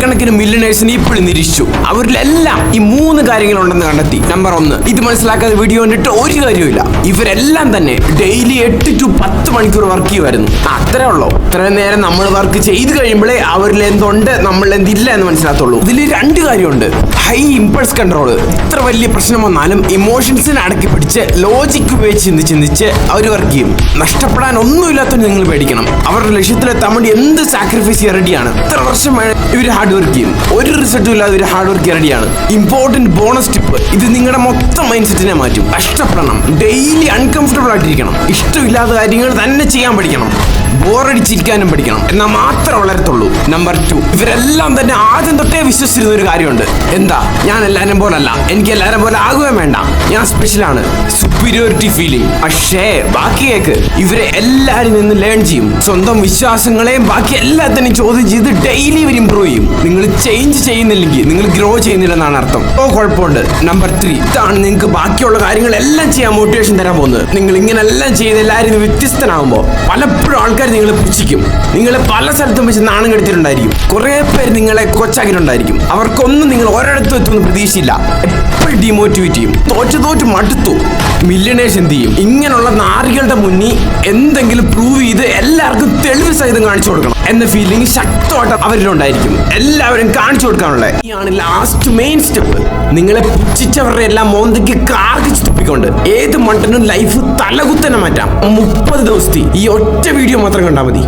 ലക്ഷക്കണക്കിന് മില്യണേഴ്സിനെ ഇപ്പോഴും നിരീക്ഷിച്ചു. അവരിലെല്ലാം ഈ 3 കാര്യങ്ങളുണ്ടെന്ന് കണ്ടെത്തി. നമ്പർ 1, ഇത് മനസ്സിലാക്കാതെ വീഡിയോ കണ്ടിട്ട് ഒരു കാര്യമില്ല. ഇവരെല്ലാം തന്നെ ഡെയിലി 8 to 10 മണിക്കൂർ വർക്ക് ചെയ്യുമായിരുന്നു. അത്രേ ഉള്ളൂ. ഇത്രയും നേരം നമ്മൾ വർക്ക് ചെയ്ത് കഴിയുമ്പോഴേ അവരിൽ എന്തുണ്ട് നമ്മളിൽ എന്തില്ല എന്ന് മനസ്സിലാത്തുള്ളൂ. ഇതിൽ 2 കാര്യമുണ്ട്. High impulse control. ഇത്ര വലിയ പ്രശ്നം വന്നാലും ഇമോഷൻസിനെ അടക്കി പിടിച്ച് ലോജിക് ഉപയോഗിച്ച് ചിന്തിച്ച് അവർ വർക്ക് ചെയ്യും. നഷ്ടപ്പെടാൻ ഒന്നുമില്ലാത്തവർ നിങ്ങൾ പേടിക്കണം. അവരുടെ ലക്ഷ്യത്തിലെത്താൻ വേണ്ടി എന്ത് സാക്രിഫൈസ് ചെയ്യാൻ റെഡിയാണ്. ഇത്ര വർഷം ഇവർ ഹാർഡ് വർക്ക് ചെയ്യും. ഒരു റിസൾട്ടും ഇല്ലാതെ ഇവർ ഹാർഡ് വർക്ക് ചെയ്യാൻ റെഡിയാണ്. ഇമ്പോർട്ടന്റ് ബോണസ് ടിപ്പ്, ഇത് നിങ്ങളുടെ മൊത്തം മൈൻഡ് സെറ്റിനെ മാറ്റും. കഷ്ടപ്പെടണം, ഡെയിലി അൺകംഫർട്ടബിൾ ആയിട്ടിരിക്കണം, ഇഷ്ടമില്ലാത്ത കാര്യങ്ങൾ തന്നെ ചെയ്യാൻ പഠിക്കണം, ബോറടിച്ചിരിക്കാനും പഠിക്കണം. എന്നാൽ മാത്രമേ വളരത്തുള്ളൂ. നമ്പർ 2, ഇവരെല്ലാം തന്നെ ആദ്യം തൊട്ടേ വിശ്വസിച്ചിരുന്ന ഒരു കാര്യമുണ്ട്. എന്താ? ഞാൻ എല്ലാവരും പോലല്ല, എനിക്ക് എല്ലാവരും പോലെ ആകുകയും വേണ്ട, ഞാൻ സ്പെഷ്യലാണ്, സുപ്പീരിയോറിറ്റി ഫീലിംഗ്. പക്ഷേ ബാക്കി കേക്ക്, ഇവരെ എല്ലാവരും നിന്ന് ലേൺ ചെയ്യും. സ്വന്തം വിശ്വാസങ്ങളെയും ബാക്കി എല്ലാത്തിനെയും ചോദ്യം ചെയ്ത് ഡെയിലി ഇവർ ഇമ്പ്രൂവ് ചെയ്യും. നിങ്ങൾ ചേഞ്ച് ചെയ്യുന്നില്ലെങ്കിൽ നിങ്ങൾ ഗ്രോ ചെയ്യുന്നില്ലെന്നാണ് അർത്ഥം. കുഴപ്പമുണ്ട്. നമ്പർ 3, ഇതാണ് നിങ്ങൾക്ക് ബാക്കിയുള്ള കാര്യങ്ങളെല്ലാം ചെയ്യാൻ മോട്ടിവേഷൻ തരാൻ പോകുന്നത്. നിങ്ങൾ ഇങ്ങനെല്ലാം ചെയ്ത് എല്ലാവരും വ്യത്യസ്തനാകുമ്പോൾ പലപ്പോഴും ആൾക്കാർ നിങ്ങളെ പുച്ഛിക്കും. നിങ്ങളെ പല സ്ഥലത്തും വെച്ച് നാണം കെടുത്തിട്ടുണ്ടായിരിക്കും. കുറെ പേര് നിങ്ങളെ കൊച്ചാക്കിയിട്ടുണ്ടായിരിക്കും. അവർക്കൊന്നും നിങ്ങൾ ഒരിടത്തും എത്തുമെന്ന് പ്രതീക്ഷയില്ല. എപ്പോഴും ഡിമോട്ടിവേറ്റ് ചെയ്യും. തോറ്റു മടുത്തു. മില്യണേഴ്സ് എന്ത് ചെയ്യും? ഇങ്ങനെയുള്ള നാറികളുടെ മുന്നിൽ എന്തെങ്കിലും പ്രൂവ് ചെയ്ത് എല്ലാവർക്കും തെളിവ് സഹിതം കാണിച്ചു കൊടുക്കണം എന്ന ഫീലിംഗ് ശക്തമായിട്ട് അവരിലുണ്ടായിരിക്കും. എല്ലാവരും കാണിച്ചു കൊടുക്കാനുള്ള ആണ് ലാസ്റ്റ് മെയിൻ സ്റ്റെപ്പ്. നിങ്ങളെ പുച്ഛിച്ചവരുടെ എല്ലാം മോന്തയ്ക്ക് കാർക്കിച്ച് തുപ്പിക്കൊണ്ട് ഏത് മണ്ടനും ലൈഫ് തലകുത്തനെ മാറ്റാം. 30 ദിവസത്തെ ഈ ഒറ്റ വീഡിയോ മാത്രം കണ്ടാൽ മതി.